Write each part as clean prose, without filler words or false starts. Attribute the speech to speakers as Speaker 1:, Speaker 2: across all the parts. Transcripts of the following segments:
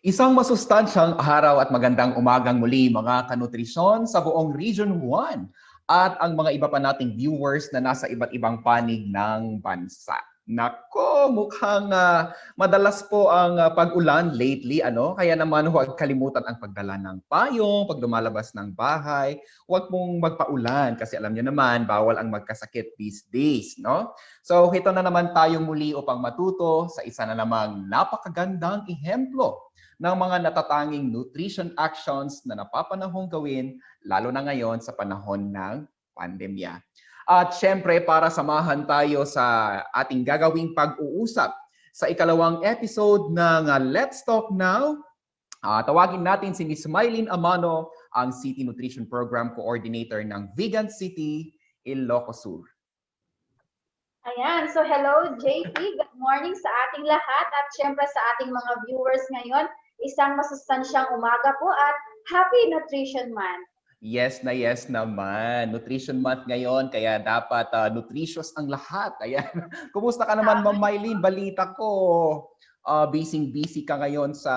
Speaker 1: Isang masustansyang araw at magandang umagang muli mga kanutrisyon sa buong Region 1 at ang mga iba pa nating viewers na nasa iba't ibang panig ng bansa. Nako, mukhang madalas po ang pag-ulan lately, ano? Kaya naman huwag kalimutan ang pagdala ng payong, pag lumalabas ng bahay, huwag mong magpaulan kasi alam niyo naman, bawal ang magkasakit these days, no? So, ito na naman tayong muli upang matuto sa isa na namang napakagandang ehemplo ng mga natatanging nutrition actions na napapanahong gawin, lalo na ngayon sa panahon ng pandemya. At syempre, para samahan tayo sa ating gagawing pag-uusap sa ikalawang episode ng Let's Talk Now, tawagin natin si Ms. Mylene Amano, ang City Nutrition Program Coordinator ng Vegan City, Ilocos Sur.
Speaker 2: Ayan, so hello JP, good morning sa ating lahat at syempre sa ating mga viewers ngayon. Isang masustansyang umaga po at Happy Nutrition Month.
Speaker 1: Yes naman. Nutrition month ngayon, kaya dapat nutritious ang lahat. Ayan. Kumusta ka naman, Ma'am Mylene? Balita ko, busy ka ngayon sa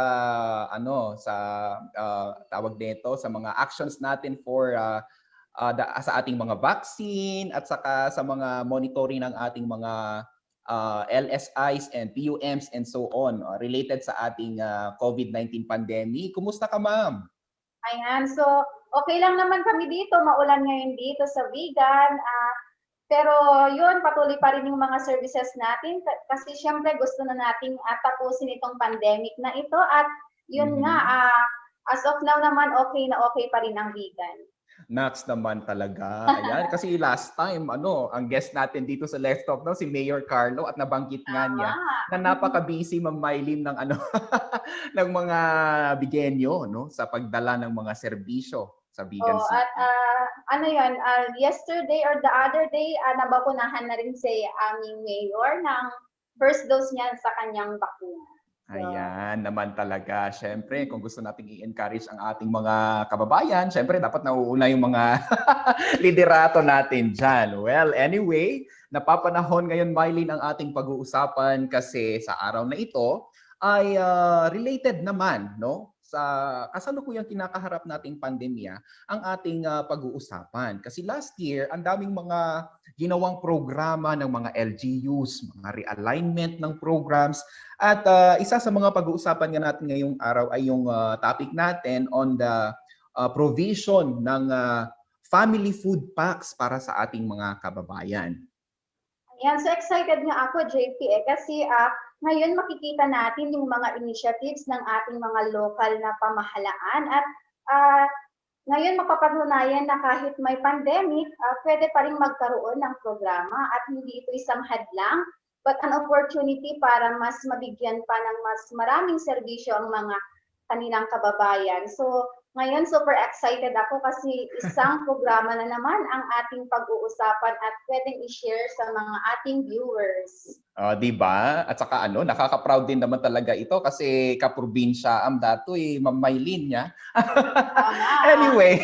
Speaker 1: tawag nito, sa mga actions natin for sa ating mga vaccine at saka sa mga monitoring ng ating mga LSIs and PUMs and so on related sa ating COVID-19 pandemic. Kumusta ka, Ma'am?
Speaker 2: Ayan, so okay lang naman kami dito, maulan ngayon dito sa Vegan. Pero yun, patuloy pa rin yung mga services natin kasi syempre gusto na nating tapusin itong pandemic na ito at yun nga, as of now naman okay na okay pa rin ang Vegan.
Speaker 1: Nuts naman talaga. Ayan, kasi last time, ang guest natin dito sa Let's Talk Now, si Mayor Carlo, at nabanggit nga niya na napaka-busy, Ma'am Mylene, ng ng mga bigenyo, no, sa pagdala ng mga serbisyo sa Vegan City.
Speaker 2: At yesterday or the other day, nabakunahan na rin si aming mayor ng first dose niya sa kanyang bakuna.
Speaker 1: Ayan naman talaga. Siyempre, kung gusto nating i-encourage ang ating mga kababayan, siyempre dapat nauuna yung mga liderato natin dyan. Well, anyway, napapanahon ngayon, Mylene, ang ating pag-uusapan kasi sa araw na ito ay related naman, no, sa kasalukuyang kinakaharap nating pandemya ang ating pag-uusapan. Kasi last year, ang daming mga ginawang programa ng mga LGUs, mga realignment ng programs. At isa sa mga pag-uusapan nga natin ngayong araw ay yung topic natin on the provision ng family food packs para sa ating mga kababayan.
Speaker 2: Ayan, so excited nga ako, JP, kasi ngayon makikita natin yung mga initiatives ng ating mga local na pamahalaan at ngayon mapapatunayan na kahit may pandemic, pwede pa rin magkaroon ng programa at hindi ito isang hadlang but an opportunity para mas mabigyan pa ng mas maraming serbisyo ang mga kanilang kababayan. So ngayon super excited ako kasi isang programa na naman ang ating pag-uusapan at pwedeng i-share sa mga ating viewers.
Speaker 1: Diba? At saka nakaka-proud din naman talaga ito kasi kaprobinsya ang dato Ma'am Mylene niya. Anyway,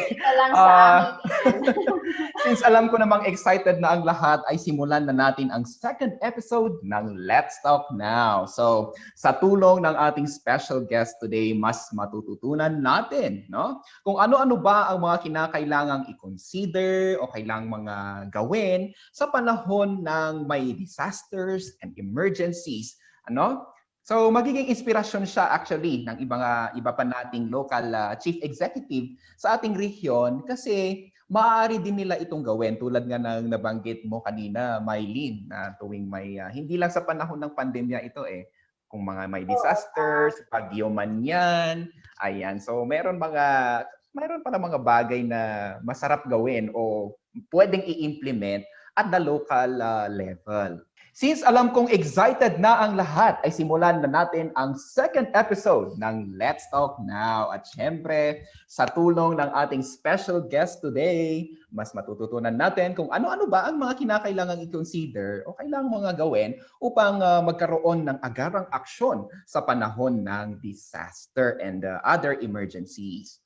Speaker 1: since alam ko namang excited na ang lahat, ay simulan na natin ang second episode ng Let's Talk Now. So, sa tulong ng ating special guest today, mas matututunan natin, no? Kung ano-ano ba ang mga kinakailangang i-consider o kailangang mga gawin sa panahon ng may disasters and emergencies, So magiging inspirasyon siya actually ng iba pa nating local chief executive sa ating rehiyon kasi maaari din nila itong gawin tulad nga ng nabanggit mo kanina, Mylene, na tuwing may hindi lang sa panahon ng pandemya ito kung mga may disasters, bagyo man yan, ayan. So mayroon pa na mga bagay na masarap gawin o pwedeng i-implement at the local level. Since alam kong excited na ang lahat, ay simulan na natin ang second episode ng Let's Talk Now. At syempre, sa tulong ng ating special guest today, mas matututunan natin kung ano-ano ba ang mga kinakailangang i-consider o kailangang mga gawin upang magkaroon ng agarang aksyon sa panahon ng disaster and other emergencies.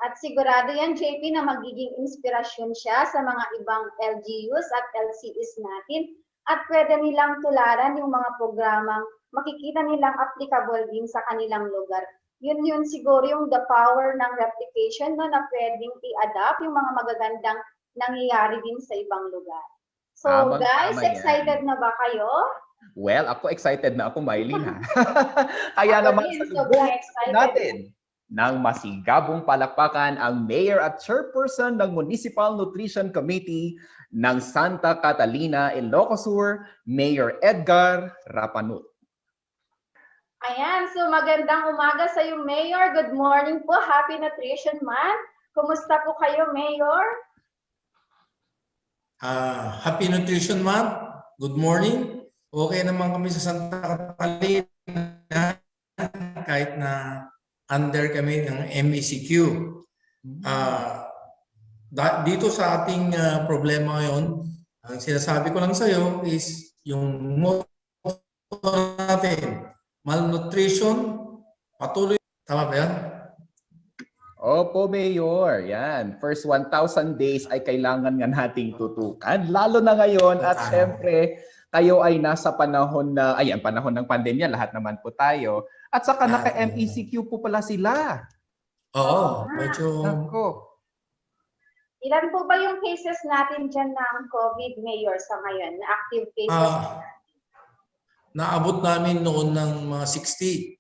Speaker 2: At sigurado yan, JP, na magiging inspirasyon siya sa mga ibang LGUs at LCEs natin at pwede nilang tularan yung mga programang makikita nilang applicable din sa kanilang lugar. yun siguro yung the power ng replication, no, na pwedeng i-adapt yung mga magagandang nangyayari din sa ibang lugar. So guys,
Speaker 1: Tamang-tama yan.
Speaker 2: excited na ba kayo?
Speaker 1: Well, ako excited na ako, Mylene, ha. Kaya
Speaker 2: Ako
Speaker 1: naman
Speaker 2: din,
Speaker 1: sa
Speaker 2: sobrang excited.
Speaker 1: natin ng masigabong palakpakan ang Mayor at Chairperson ng Municipal Nutrition Committee ng Santa Catalina, Ilocos Sur, Mayor Edgar Rapanut.
Speaker 2: Ayan, so magandang umaga sa iyo, Mayor. Good morning po. Happy Nutrition Month. Kumusta po kayo, Mayor?
Speaker 3: Happy Nutrition Month. Good morning. Okay naman kami sa Santa Catalina kahit na under kami ng MECQ. Dito sa ating problema ngayon, ang sinasabi ko lang sa iyo is yung motto natin, malnutrition, patuloy. Tama ba yan?
Speaker 1: Opo, Mayor. Yan. First 1,000 days ay kailangan nga nating tutukan. Lalo na ngayon at syempre, tayo ay nasa panahon na, panahon ng pandemya, lahat naman po tayo. At saka naka-MECQ po pala sila.
Speaker 3: Oo, medyo...
Speaker 1: Nako.
Speaker 2: Ilan po ba yung cases natin dyan ng COVID, Mayor, sa ngayon? Na active cases?
Speaker 3: Naabot namin noon ng mga 60.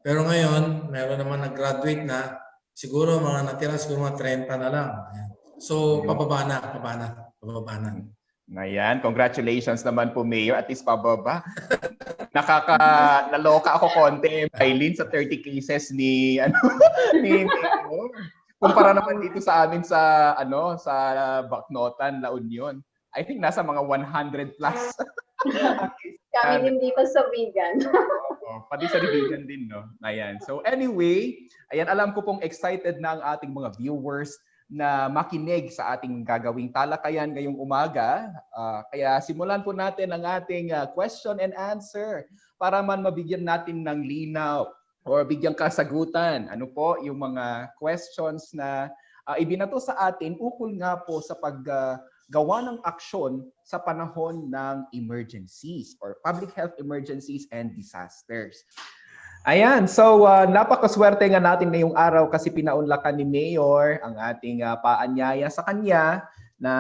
Speaker 3: Pero ngayon, meron naman nag-graduate na. Siguro mga natira, siguro mga 30 na lang. So, pababa na.
Speaker 1: Ngayon, congratulations naman po, Mayor. At least pababa. Naloka ako konti, Mylene, sa 30 cases ni Mayor. Kumpara naman dito sa amin sa Bacnotan, La Union. I think nasa mga 100 plus.
Speaker 2: Kami din dito sa vegan.
Speaker 1: Pati sa vegan din, no? Ayan. So anyway, alam ko pong excited na ang ating mga viewers na makinig sa ating gagawing talakayan ngayong umaga. Kaya simulan po natin ang ating question and answer para man mabigyan natin ng linaw or bigyang kasagutan. Ano po yung mga questions na ibinato sa atin ukol nga po sa paggawa ng aksyon sa panahon ng emergencies or public health emergencies and disasters. Ayan, so napakaswerte nga natin ngayong araw kasi pinaunlakan ni Mayor ang ating paanyaya sa kanya na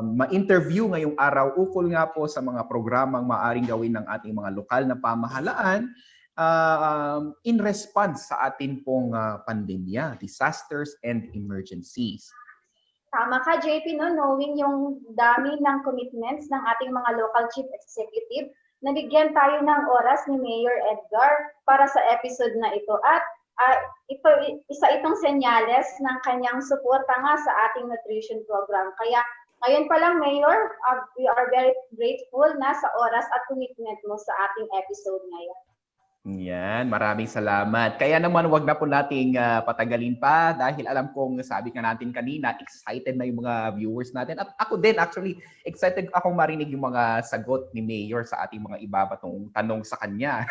Speaker 1: ma-interview ngayong araw ukol nga po sa mga programang maaring gawin ng ating mga lokal na pamahalaan in response sa atin pong pandemya, disasters and emergencies.
Speaker 2: Tama ka, JP, no? Knowing yung dami ng commitments ng ating mga local chief executive, nabigyan tayo ng oras ni Mayor Edgar para sa episode na ito. At isa itong senyales ng kanyang suporta nga sa ating nutrition program. Kaya ngayon pa lang, Mayor, we are very grateful na sa oras at commitment mo sa ating episode ngayon.
Speaker 1: Yan, maraming salamat. Kaya naman wag na po nating patagalin pa dahil alam kong sabi ka natin kanina, excited na yung mga viewers natin. At ako din actually, excited akong marinig yung mga sagot ni Mayor sa ating mga ibabatong tanong sa kanya.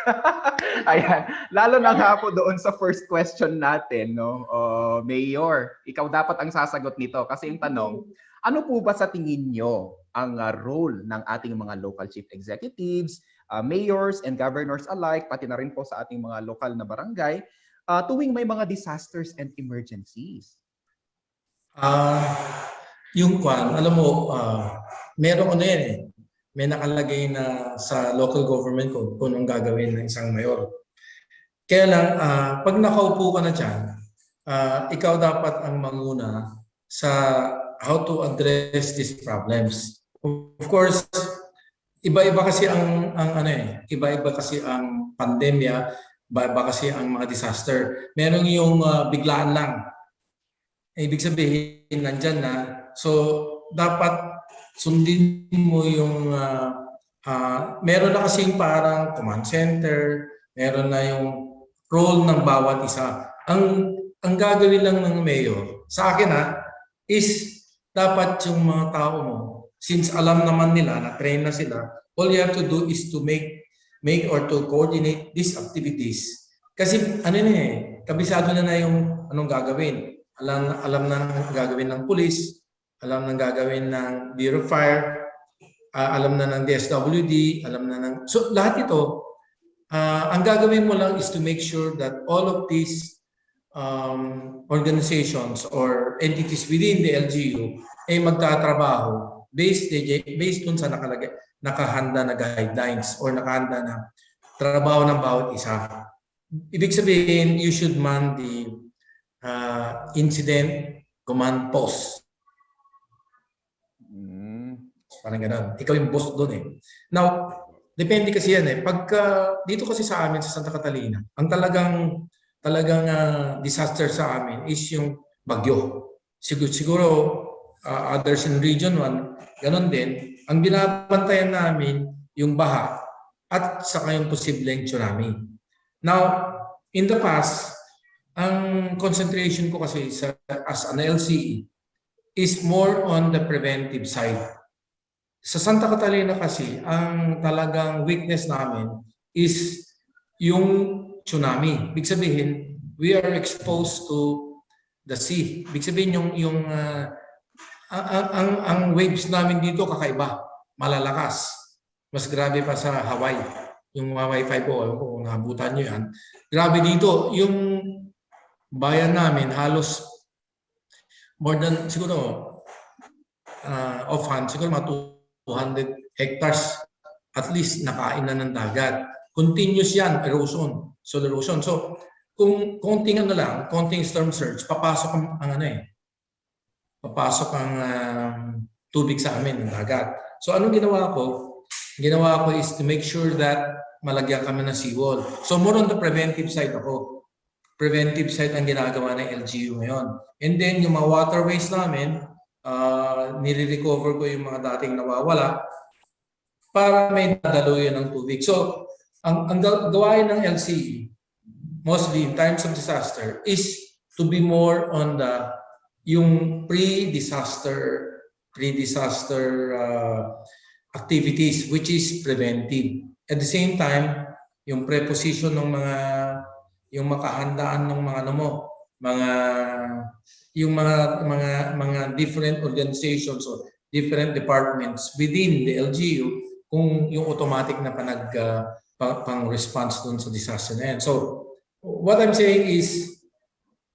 Speaker 1: Ayan, lalo na nga po doon sa first question natin, no? Mayor, ikaw dapat ang sasagot nito kasi yung tanong, ano po ba sa tingin nyo ang role ng ating mga local chief executives, mayors and governors alike, pati na rin po sa ating mga lokal na barangay, tuwing may mga disasters and emergencies?
Speaker 3: Yung alam mo, merong yan eh. May nakalagay na sa local government code kung anong gagawin ng isang mayor. Kaya lang, pag nakaupo ka na dyan, ikaw dapat ang manguna sa how to address these problems. Of course, iba-iba kasi iba-iba kasi ang pandemya, iba-iba kasi ang mga disaster. Meron yung biglaan lang. Ibig sabihin, nandyan na. So, dapat sundin mo yung, meron na kasing parang command center, meron na yung role ng bawat isa. Ang gagawin lang ng mayor, sa akin is dapat yung mga tao mo, since alam naman nila, na-train na sila, all you have to do is to make or to coordinate these activities. Kasi kabisado na yung anong gagawin. Alam na ng gagawin ng police, alam na gagawin ng Bureau of Fire, alam na ng DSWD, alam na ng... So lahat ito, Ang gagawin mo lang is to make sure that all of these organizations or entities within the LGU ay magtatrabaho based dun sa nakahanda na guidelines or nakahanda na trabaho ng bawat isa. Ibig sabihin, you should man the incident command post. Parang ganun. Ikaw yung boss doon eh. Now, depende kasi yan eh. Pagka dito kasi sa amin sa Santa Catalina, ang talagang disaster sa amin is yung bagyo. Siguro others in Region 1, ganun din. Ang binabantayan namin yung baha at saka yung posibleng tsunami. Now, in the past, ang concentration ko kasi as an LCE is more on the preventive side. Sa Santa Catalina kasi, ang talagang weakness namin is yung tsunami. Ibig sabihin, we are exposed to the sea. Ibig sabihin, ang waves namin dito kakaiba, malalakas. Mas grabe pa sa Hawaii. Yung Hawaii 5.0, kung nabutan nyo yan. Grabe dito, yung bayan namin halos more than, siguro, offhand, siguro mga 200 hectares at least nakain na ng dagat. Continuous yan, erosion, soil erosion. So, kung konting konting storm surge, papasok ang tubig sa amin ng dagat. So, anong ginawa ko? Ginawa ko is to make sure that malagyan kami ng seawall. So, more on the preventive side ako. Preventive side ang ginagawa ng LGU ngayon. And then, yung mga waterways namin, nire-recover ko yung mga dating nawawala para may dadaluyan ng tubig. So, ang gawain ng LCE, mostly in times of disaster, is to be more on yung pre-disaster activities, which is preventive. At the same time, yung preposition ng yung makahandaan ng mga different organizations or different departments within the LGU kung yung automatic na pang-response dun sa disaster na yan. So, what I'm saying is,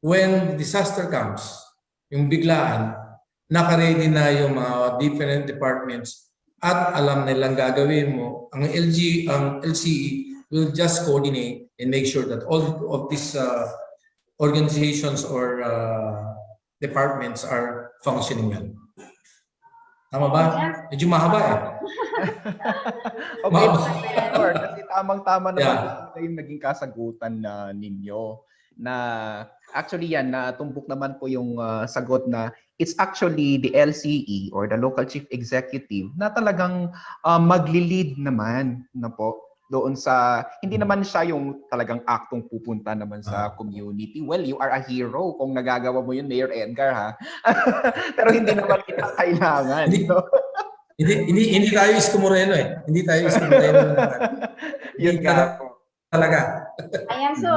Speaker 3: when disaster comes, yung biglaan, naka-ready na yung mga different departments at alam nilang gagawin mo, ang LCE will just coordinate and make sure that all of these organizations or departments are functioning well. Tama ba? Medyo mahaba eh.
Speaker 1: Okay, Senator, kasi tamang-tama naman yung naging kasagutan ninyo na actually yan, natumbok naman po yung sagot na it's actually the LCE or the Local Chief Executive na talagang magli-lead naman na po doon sa, hindi naman siya yung talagang aktong pupunta naman sa community. Well, you are a hero kung nagagawa mo yun, Mayor Edgar, ha? Pero hindi naman kita kailangan.
Speaker 3: Hindi tayo Isko Moreno eh. Hindi tayo Isko Moreno.
Speaker 1: Yun nga po.
Speaker 3: Talaga.
Speaker 2: Ayan, so,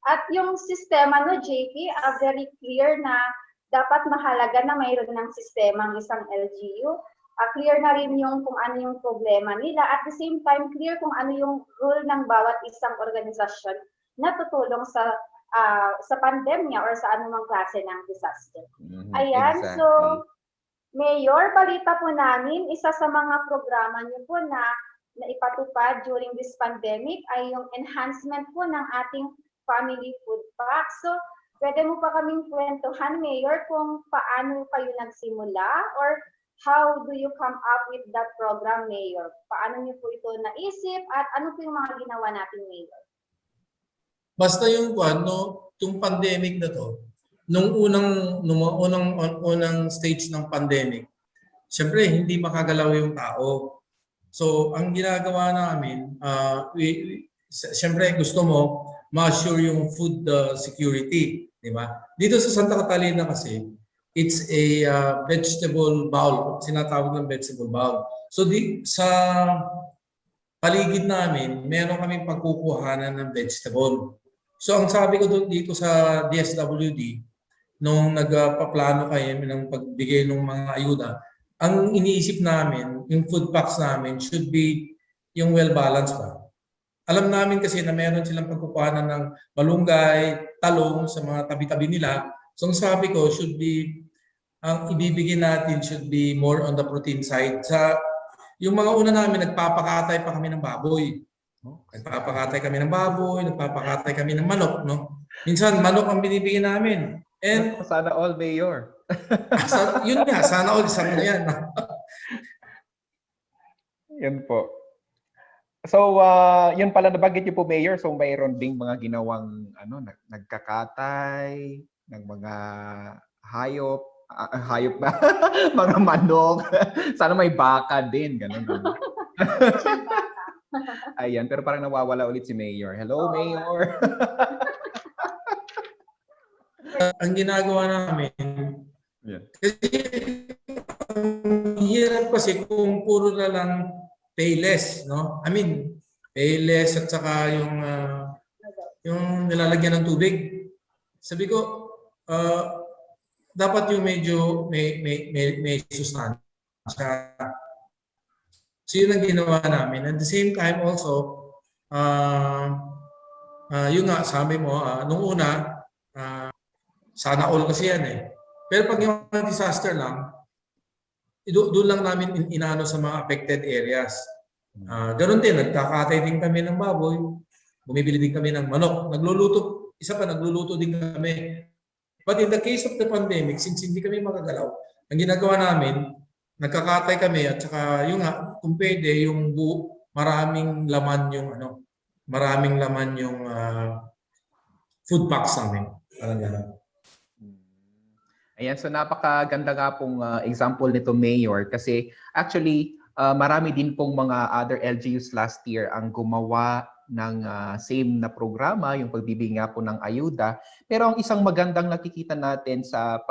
Speaker 2: at yung sistema, no, JP, very clear na dapat mahalaga na mayroon ng sistema ang isang LGU. Clear na rin yung kung ano yung problema nila. At the same time, clear kung ano yung role ng bawat isang organisasyon na tutulong sa pandemya or sa anumang klase ng disaster. Ayan, exactly. So, Mayor, balita po namin, isa sa mga programa niyo po na ipatupad during this pandemic ay yung enhancement po ng ating family food pack. So, pwede mo pa kaming kwentuhan, Mayor, kung paano kayo nagsimula or how do you come up with that program, Mayor? Paano niyo po ito naisip at ano po yung mga ginawa natin, Mayor?
Speaker 3: Basta yung pandemic na to, nung unang stage ng pandemic, siyempre hindi makagalaw yung tao. So, ang ginagawa namin, siyempre gusto mo ma-assure yung food security, di ba? Dito sa Santa Catalina kasi, it's a vegetable bowl, sinatawag ng vegetable bowl. So sa paligid namin, meron kaming pagkukuhanan ng vegetable. So ang sabi ko dito sa DSWD, nung nagpaplano kayo ng pagbigay ng mga ayuda, ang iniisip namin, yung food packs namin should be yung well-balanced ba? alam namin kasi na meron silang pagkukuhanan ng malunggay, talong sa mga tabi-tabi nila. So ang sabi ko, ang ibibigay natin should be more on the protein side. Yung mga una namin, nagpapakatay pa kami ng baboy. Nagpapakatay kami ng baboy, nagpapakatay kami ng manok, no? Minsan, manok ang binibigyan namin. And
Speaker 1: Sana all, Mayor.
Speaker 3: yun nga, sana all isang yan.
Speaker 1: Yan po. So, yun pala nabanggit niyo po, Mayor. So, mayroon ding mga ginawang nagkakatay ng mga hayop. Hayop ba? Mga manok. Sana may baka din. Ganun. Ayan, pero parang nawawala ulit si Mayor. Hello, Mayor.
Speaker 3: Ang ginagawa namin,
Speaker 1: Yeah.
Speaker 3: kasi ang hirap kasi kung puro na lang payless, no? I mean, payless at saka yung nilalagyan ng tubig. Sabi ko, dapat yung medyo may sustansya. So yun ang ginawa namin. At the same time also, yun nga, sabi mo, nung una, sana all kasi yan eh. Pero pag yung disaster lang, doon lang namin inano sa mga affected areas. Ganon din, nagkakatay din kami ng baboy, bumibili din kami ng manok, nagluluto din kami. But in the case of the pandemic, since hindi kami makagalaw, ang ginagawa namin, nagkakatay kami at saka yung kung pwede, yung maraming laman yung food packs namin. Parang gano'n.
Speaker 1: Ayan, so napakaganda nga pong example nito, Mayor, kasi actually marami din pong mga other LGUs last year ang gumawa ng same na programa, yung pagbibigay nga po ng ayuda. Pero ang isang magandang nakikita natin sa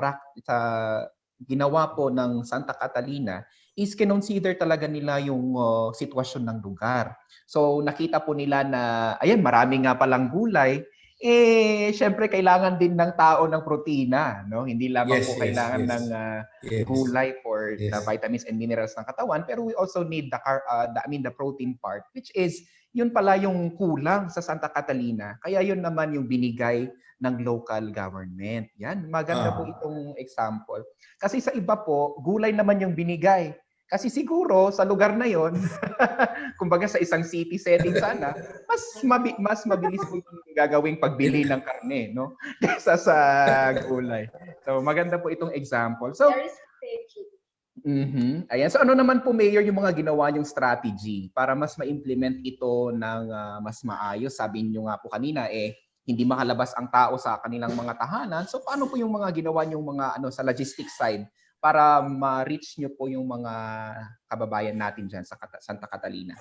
Speaker 1: ginawa po ng Santa Catalina is kinonsider talaga nila yung sitwasyon ng lugar. So nakita po nila na, ayan, marami nga palang gulay, syempre kailangan din ng tao ng protina, no? Hindi lamang po kailangan ng gulay for the vitamins and minerals ng katawan, pero we also need the protein part, which is yun pala yung kulang sa Santa Catalina. Kaya yun naman yung binigay ng local government. Yan, maganda po itong example. Kasi sa iba po, gulay naman yung binigay. Kasi siguro sa lugar na yon, kumbaga sa isang city setting sana, mas mabilis po yung gagawing pagbili ng karne, no? Kaysa sa gulay. So maganda po itong example. So
Speaker 2: very strategic.
Speaker 1: Ayan. So ano naman po, Mayor, yung mga ginawa niyong strategy para mas ma-implement ito ng mas maayos? Sabi niyo nga po kanina hindi makalabas ang tao sa kanilang mga tahanan. So paano po yung mga ginawa niyong mga sa logistics side para ma-reach nyo po yung mga kababayan natin dyan sa Santa Catalina?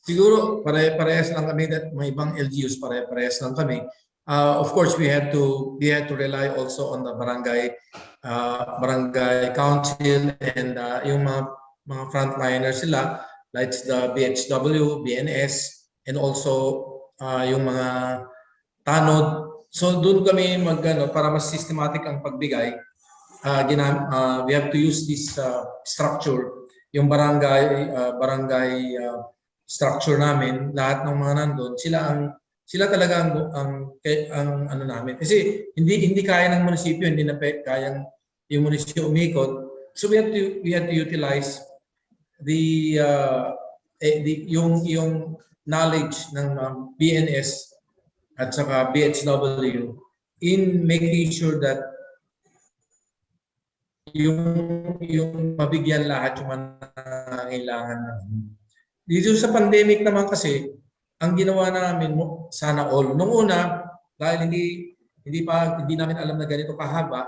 Speaker 3: Siguro pare-parehas lang kami, that mga ibang LGUs pare-parehas lang kami. Of course, we had to rely also on the barangay council and yung mga frontliners sila, like the BHW, BNS, and also yung mga tanod. So doon kami para mas systematic ang pagbigay. We have to use this structure, yung barangay structure namin. Lahat ng mga nandun, sila talaga ang ano namin, kasi hindi kaya ng munisipyo, hindi na kayang yung munisipyo umikot. So we had to utilize yung knowledge ng BNS at saka BHW in making sure that yung mabigyan lahat yung nangangailangan namin. Dito sa pandemic naman kasi, ang ginawa namin sana all. Nung una, dahil hindi namin alam na ganito kahaba,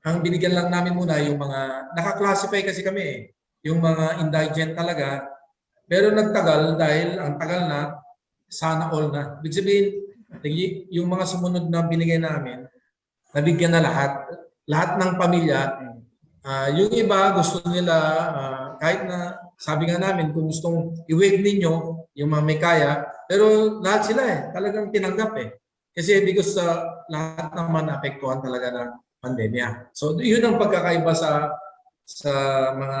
Speaker 3: ang binigyan lang namin muna yung mga naka-classify kasi kami yung mga indigent talaga. Pero nagtagal dahil ang tagal na, sana all na. Ibig sabihin, yung mga sumunod na binigay namin, nabigyan na lahat ng pamilya. Yung iba gusto nila, kahit na sabi nga namin kung gustong i-waive ninyo yung mga may kaya, pero lahat sila talagang tinanggap Kasi because lahat naman naapektuhan talaga ng pandemya. So yun ang pagkakaiba sa mga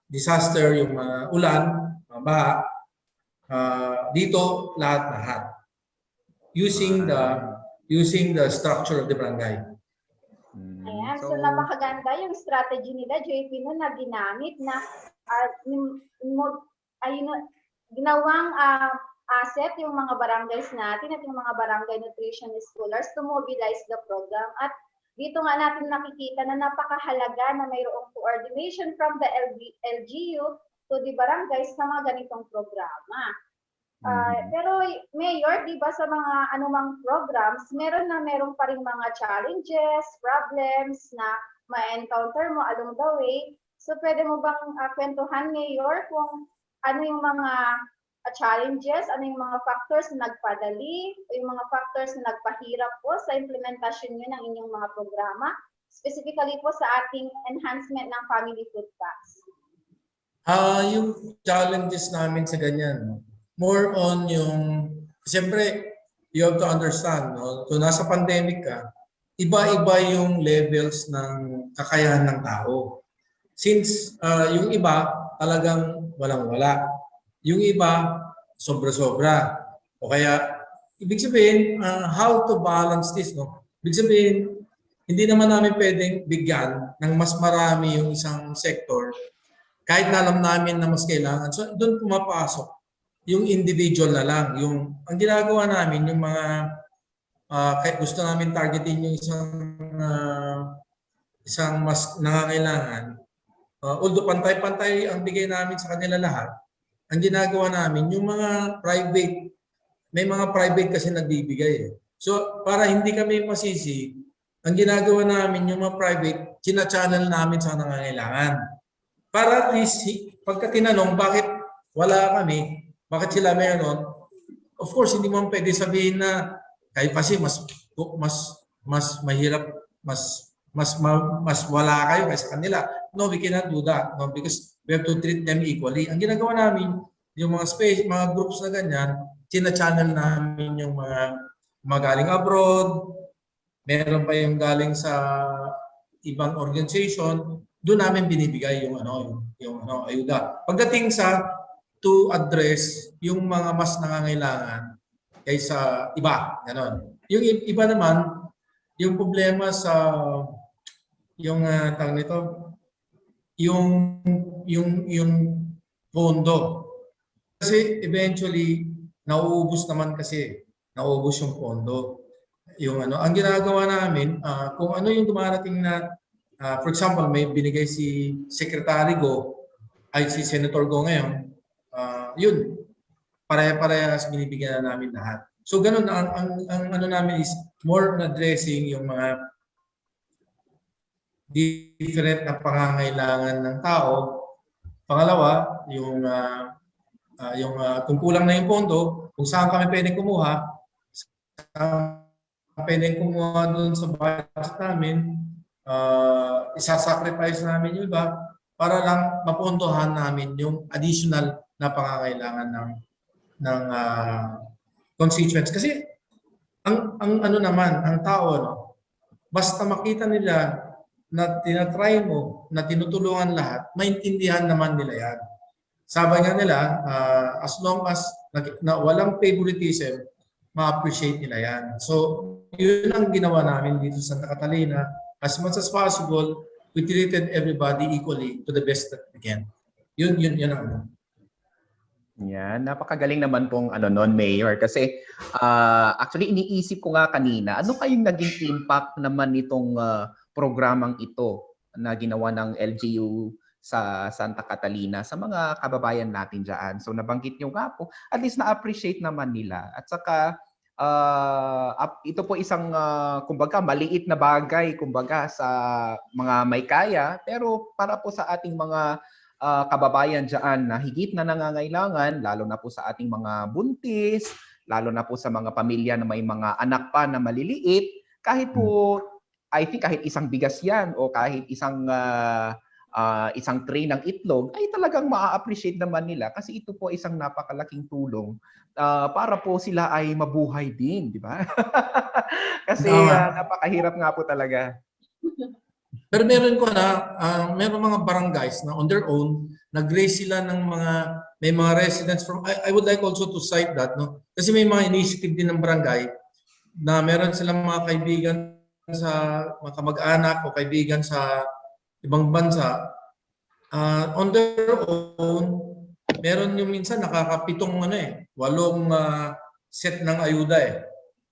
Speaker 3: disaster, yung mga ulan, mga baha. Dito lahat-lahat using the structure of the barangay.
Speaker 2: Ayan, so napakaganda yung strategy nila, JP, no, na ginamit na ginawang asset yung mga barangays natin at yung mga barangay nutrition scholars to mobilize the program. At dito nga natin nakikita na napakahalaga na mayroong coordination from the LGU to the barangays sa mga ganitong programa. Pero Mayor, di ba sa mga anumang programs, merong pa rin mga challenges, problems na ma-encounter mo along the way. So pwede mo bang kwentuhan, Mayor, kung ano yung mga challenges, ano yung mga factors na nagpadali, o yung mga factors na nagpahirap po sa implementasyon nyo ng inyong mga programa, specifically po sa ating enhancement ng family food packs?
Speaker 3: Yung challenges namin sa ganyan, more on yung, siyempre, you have to understand, no? Kung nasa pandemic ka, iba-iba yung levels ng kakayahan ng tao. Since yung iba talagang walang-wala, yung iba sobra-sobra. O kaya, ibig sabihin, how to balance this, no? Ibig sabihin, hindi naman namin pwedeng bigyan ng mas marami yung isang sector kahit na alam namin na mas kailangan. So, doon pumapasok yung individual na lang. Ang ginagawa namin, yung mga kahit gusto namin targetin yung isang mas nangangailangan, although pantay-pantay ang bigay namin sa kanila lahat, ang ginagawa namin, yung mga private, may mga private kasi nagbibigay. So, para hindi kami masisi, ang ginagawa namin, yung mga private, china-channel namin sa nangangailangan. Para at least, pagka tinanong, bakit wala kami, bakit sila meron? Of course, hindi mo pwede sabihin na kayo kasi mas mahirap, mas wala kayo kaysa kanila. No, we cannot do that. No, because we have to treat them equally. Ang ginagawa namin, yung mga groups na ganyan, china-channel namin yung mga galing abroad, meron pa yung galing sa ibang organization, doon namin binibigay yung ayuda. Pagdating sa to address yung mga mas nangangailangan kaysa iba, ganon. Yung iba naman, yung problema sa yung tawag nito, yung pondo. Kasi eventually nauubos yung pondo. Ang ginagawa namin, kung ano yung dumarating na for example, may binigay si Secretary Go, ay si Senator Go ngayon, yun, pare-parehas binibigyan na namin lahat. So ganun, ang ano namin is more on addressing yung mga different na pangangailangan ng tao. Pangalawa, yung kung kulang na yung pondo, kung saan kami pwedeng kumuha, doon sa budget namin, isasacrifice namin yung iba para lang mapondohan namin yung additional na pangangailangan ng constituents. Kasi ang tao, no, basta makita nila na tinatry mo, na tinutulungan lahat, maintindihan naman nila yan. Sabi nga nila, as long as na walang favoritism, ma-appreciate nila yan. So, yun ang ginawa namin dito sa Santa Catalina. As much as possible, we treated everybody equally to the best that we can. Yun ang
Speaker 1: Yan, napakagaling naman pong Mayor. Kasi actually iniisip ko nga kanina, ano kayong naging impact naman nitong programang ito na ginawa ng LGU sa Santa Catalina sa mga kababayan natin dyan. So nabanggit nyo nga po, at least na-appreciate naman nila. At saka ito po isang kumbaga maliit na bagay kumbaga sa mga may kaya, pero para po sa ating mga kababayan dyan na higit na nangangailangan, lalo na po sa ating mga buntis, lalo na po sa mga pamilya na may mga anak pa na maliliit, kahit po, I think kahit isang bigas yan o kahit isang tray ng itlog, ay talagang maa-appreciate naman nila kasi ito po isang napakalaking tulong para po sila ay mabuhay din, di ba? Kasi napakahirap nga po talaga.
Speaker 3: Pero meron mga barangays na on their own, nag-raise sila ng may mga residents from, I would like also to cite that, no? Kasi may mga initiative din ng barangay na meron silang mga kaibigan sa mga kamag-anak o kaibigan sa ibang bansa. On their own, meron yung minsan nakakapitong 8 set ng ayuda eh.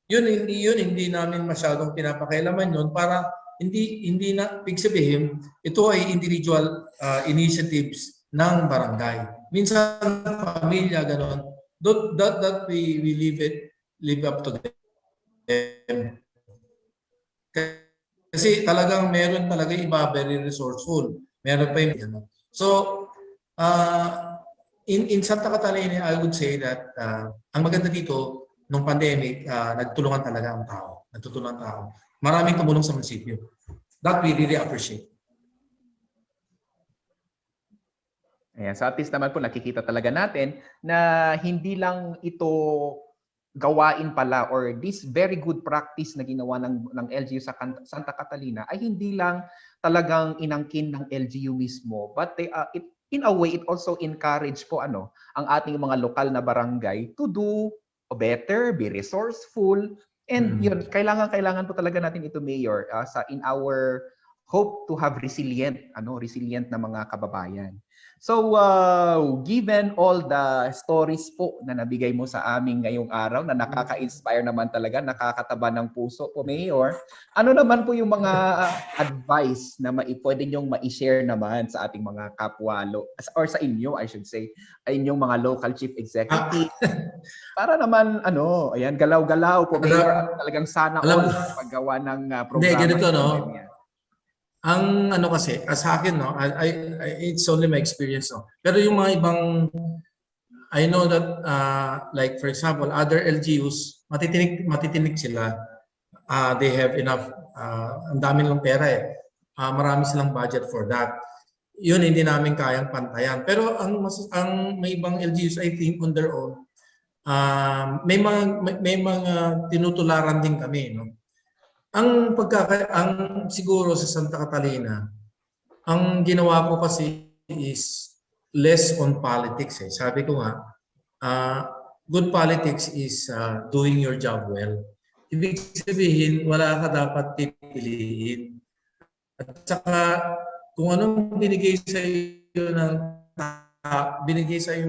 Speaker 3: Hindi namin masyadong pinapakialaman yun para hindi na big sabihin ito ay individual initiatives ng barangay. Minsan pamilya ganon. That we live up to them. Kasi talagang meron talaga iba very resourceful. Meron pa yung so in Santa Catalina, I would say that ang maganda dito nung pandemic, nagtulungan talaga ang tao. Nagtutulungan ang tao. Maraming tumulong sa munisipyo. That we really appreciate.
Speaker 1: Ayan, so at least naman po nakikita talaga natin na hindi lang ito gawain pala or this very good practice na ginawa ng LGU sa Santa Catalina ay hindi lang talagang inangkin ng LGU mismo, but in a way it also encourage po ang ating mga lokal na barangay to do better, be resourceful, and yun kailangan po talaga natin ito, Mayor, in our hope to have resilient na mga kababayan. So, given all the stories po na nabigay mo sa amin ngayong araw na nakaka-inspire naman talaga, nakakataba ng puso po, Mayor, ano naman po yung mga advice na pwede nyong ma-share naman sa ating mga kapwa, or sa inyo, I should say, ay inyong mga local chief executive? Para naman, ayan, galaw-galaw po, Mayor, talagang sana all paggawa ng programa.
Speaker 3: Hindi, ganito, no? Ang kasi, sa akin, no, it's only my experience, no. Pero yung mga ibang, I know that, like for example, other LGUs, matitinik sila. They have enough, ang dami ng pera eh. Marami silang budget for that. Yun, hindi namin kayang pantayan. Pero ang may ibang LGUs, I think, on their own, may mga tinutularan din kami, no. Ang siguro sa Santa Catalina, ang ginawa ko kasi is less on politics eh. Sabi ko nga, good politics is doing your job well. Ibig sabihin, wala ka dapat pipiliin. At saka, kung anong binigay sa iyo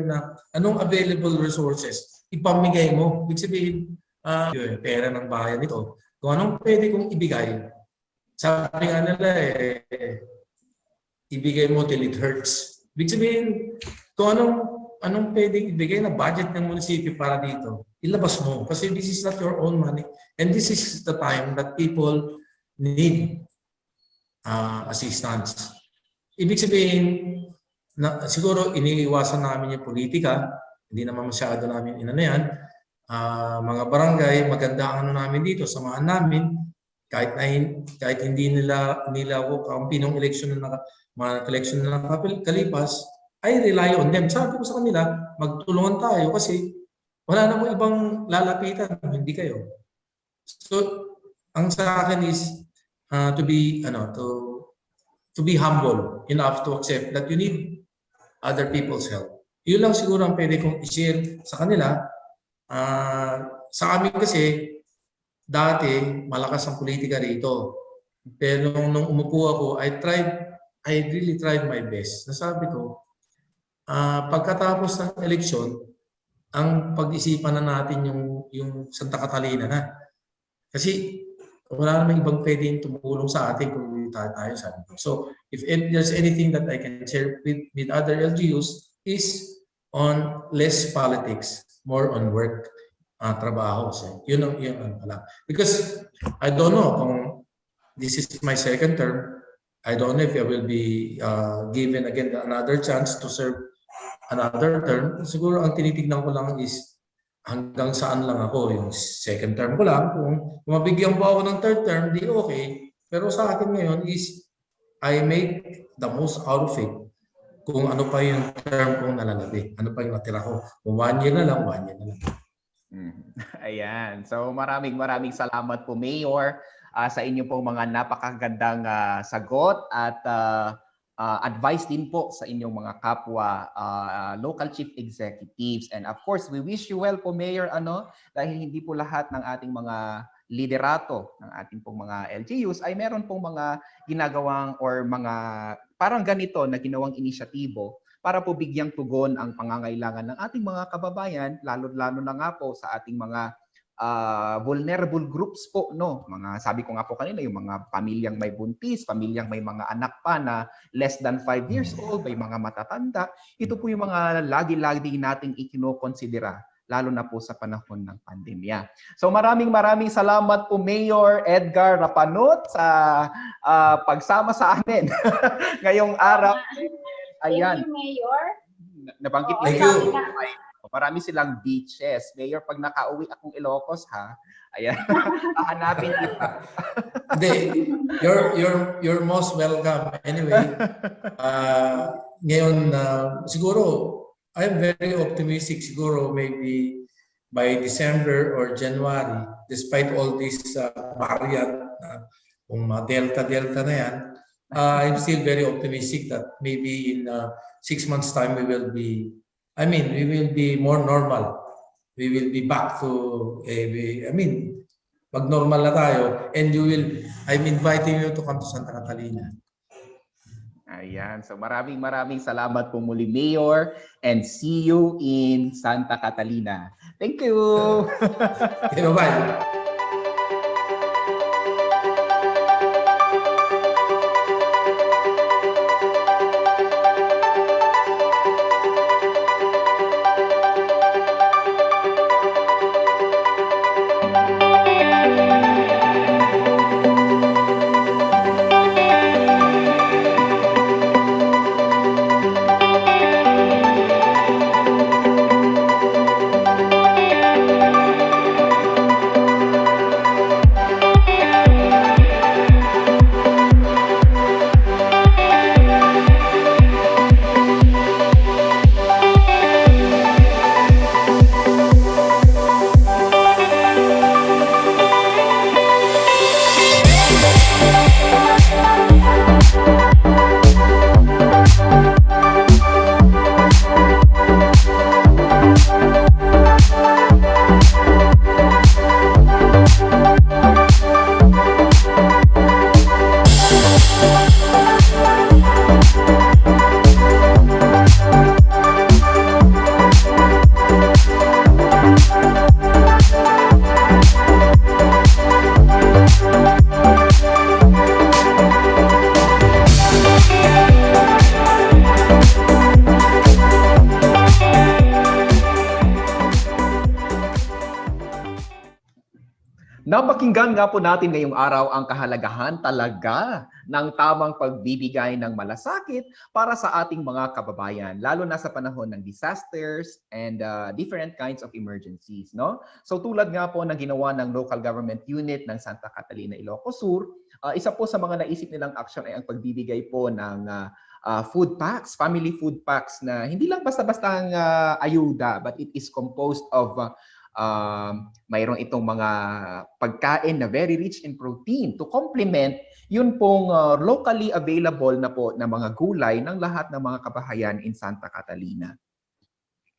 Speaker 3: na anong available resources, ipamigay mo. Ibig sabihin, pera ng bayan ito. Kung anong pwede kong ibigay, sabi nga nila ibigay mo till it hurts. Ibig sabihin, kung anong pwede ibigay na budget ng munisipyo para dito, ilabas mo. Kasi this is not your own money. And this is the time that people need assistance. Ibig sabihin, siguro iniiwasan namin yung politika, hindi naman masyado namin yan. Mga barangay, maganda ang namin dito, samahan namin kahit hindi nila ako kaumpi ng eleksyon na mga eleksyon na nakakalipas, I rely on them. Sabi ko sa kanila, magtulungan tayo kasi wala namang ibang lalapitan, hindi kayo. So, ang sa akin is to be humble enough to accept that you need other people's help. Yun lang siguro ang pwede kong i-share sa kanila. Sa amin kasi, dati, malakas ang politika rito. Pero nung umupo ako, I really tried my best. Nasabi ko, pagkatapos ng eleksyon, ang pag-isipan na natin yung Santa Catalina na. Kasi wala namang ibang pwedeng tumulong sa atin kung hindi tayo sabi ko. So, if there's anything that I can share with other LGUs is on less politics, more on work, trabaho. So, yun ang pala. Because I don't know kung this is my second term, I don't know if I will be given again another chance to serve another term. Siguro ang tinitignan ko lang is hanggang saan lang ako. Yung second term ko lang. Kung mabigyan po ako ng third term, di okay. Pero sa akin ngayon is I make the most out of it. Kung ano pa yung term kong nalalabi. Ano pa yung natira ko. Kung 1 year na lang, 1 year na lang.
Speaker 1: Ayan. So maraming salamat po, Mayor, sa inyo pong mga napakagandang sagot at advice din po sa inyong mga kapwa local chief executives. And of course, we wish you well po, Mayor, dahil hindi po lahat ng ating mga liderato ng ating pong mga LGUs ay meron pong mga ginagawang or mga parang ganito na ginawang inisyatibo para po bigyang tugon ang pangangailangan ng ating mga kababayan, lalo-lalo na nga po sa ating mga vulnerable groups po, no? Mga sabi ko nga po kanina, yung mga pamilyang may buntis, pamilyang may mga anak pa na less than 5 years old, may mga matatanda. Ito po yung mga lagi-lagi nating ikinokonsidera, lalo na po sa panahon ng pandemya. So maraming salamat po, Mayor Edgar Rapanot, sa pagsama sa amin ngayong araw. Ayan.
Speaker 2: Thank you, Mayor.
Speaker 1: Nabanggit
Speaker 3: Thank
Speaker 1: niyo.
Speaker 3: you.
Speaker 1: Marami silang beaches. Mayor, pag nakauwi akong Ilocos, ha? Ayan. Hahanapin kita.
Speaker 3: Hindi, you're most welcome. Anyway, ngayon, siguro, I'm very optimistic. Siguro, maybe by December or January, despite all this variant, kung Delta na yan, I'm still very optimistic that maybe in 6 months' time, we will be more normal. We will be back to, pag-normal na tayo, and I'm inviting you to come to Santa Catalina.
Speaker 1: Ayan. So maraming salamat po muli, Mayor, and see you in Santa Catalina. Thank you!
Speaker 3: Okay, bye-bye.
Speaker 1: Napakinggan nga po natin ngayong araw ang kahalagahan talaga ng tamang pagbibigay ng malasakit para sa ating mga kababayan, lalo na sa panahon ng disasters and different kinds of emergencies, no? So tulad nga po ng ginawa ng local government unit ng Santa Catalina, Ilocos Sur, isa po sa mga naisip nilang action ay ang pagbibigay po ng food packs, family food packs na hindi lang basta-bastang ayuda, but it is composed of mayroon itong mga pagkain na very rich in protein to complement yun pong locally available na po na mga gulay ng lahat ng mga kabahayan in Santa Catalina.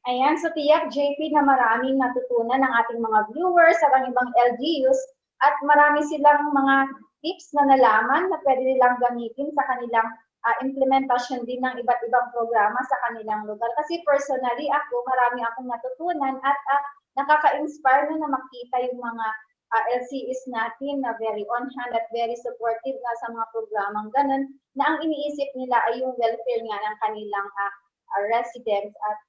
Speaker 2: Ayan, so tiyak JP na maraming natutunan ng ating mga viewers sa ibang LGUs at marami silang mga tips na nalaman na pwede nilang gamitin sa kanilang implementasyon din ng iba't ibang programa sa kanilang lugar. Kasi personally ako, marami akong natutunan at nakaka-inspire na makita yung mga LCEs natin na very on-hand at very supportive nga sa mga programang ganun, na ang iniisip nila ay yung welfare nga ng kanilang residents. At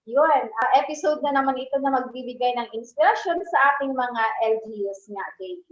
Speaker 2: yun, episode na naman ito na magbibigay ng inspiration sa ating mga LGUs nga, JP.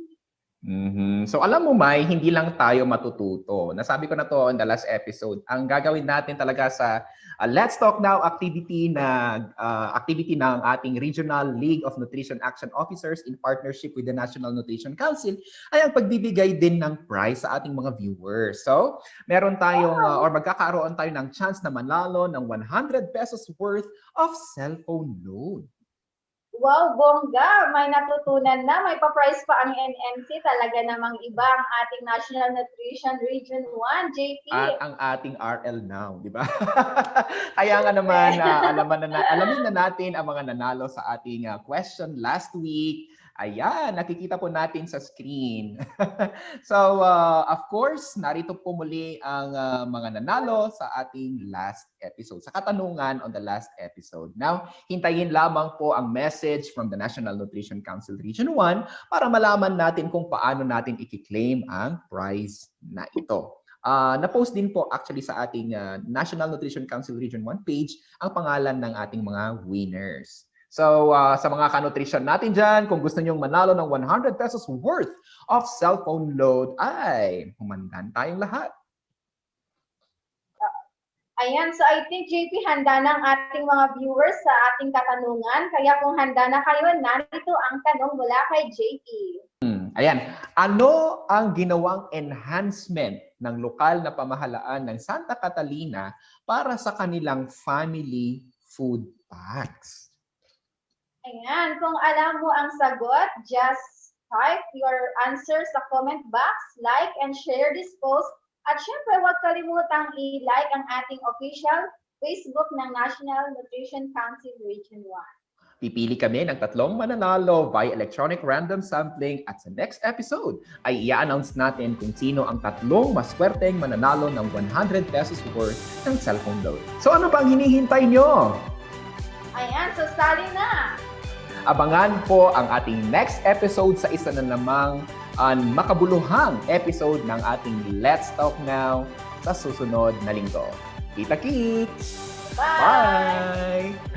Speaker 1: So alam mo, Mai, hindi lang tayo matututo. Nasabi ko na to on the last episode. Ang gagawin natin talaga sa Let's Talk Now activity ng ating Regional League of Nutrition Action Officers in partnership with the National Nutrition Council ay ang pagbibigay din ng prize sa ating mga viewers. So meron tayong or magkakaroon tayo ng chance na manalo ng 100 pesos worth of cellphone loan.
Speaker 2: Wow, bongga! May natutunan na, may pa-prize pa ang NNC. Talaga namang iba ang ating National Nutrition Region 1, JP.
Speaker 1: At ang ating RL Now, di ba? Kaya nga naman, alamin na natin ang mga nanalo sa ating question last week. Ayan, nakikita po natin sa screen. So, of course, narito po muli ang mga nanalo sa ating last episode, sa katanungan on the last episode. Now, hintayin lamang po ang message from the National Nutrition Council Region 1 para malaman natin kung paano natin i-claim ang prize na ito. Na-post din po actually sa ating National Nutrition Council Region 1 page ang pangalan ng ating mga winners. So, sa mga ka-nutrition natin dyan, kung gusto nyong manalo ng 100 pesos worth of cellphone load, ay humandan tayong lahat.
Speaker 2: Ayan, so I think JP, handa na ang ating mga viewers sa ating katanungan. Kaya kung handa na kayo, narito ang tanong mula kay JP.
Speaker 1: Ayan, ano ang ginawang enhancement ng lokal na pamahalaan ng Santa Catalina para sa kanilang family food packs?
Speaker 2: Ayan, kung alam mo ang sagot, just type your answer sa comment box, like and share this post. At syempre, huwag kalimutang i-like ang ating official Facebook ng National Nutrition Council Region 1.
Speaker 1: Pipili kami ng 3 mananalo via electronic random sampling at sa next episode ay i-announce natin kung sino ang 3 maswerteng mananalo ng 100 pesos worth ng cellphone load. So ano pa ang hinihintay nyo?
Speaker 2: Ayan, so sali na!
Speaker 1: Abangan po ang ating next episode sa isa na namang makabuluhang episode ng ating Let's Talk Now sa susunod na linggo. Kita-kits!
Speaker 2: Bye!
Speaker 1: Bye!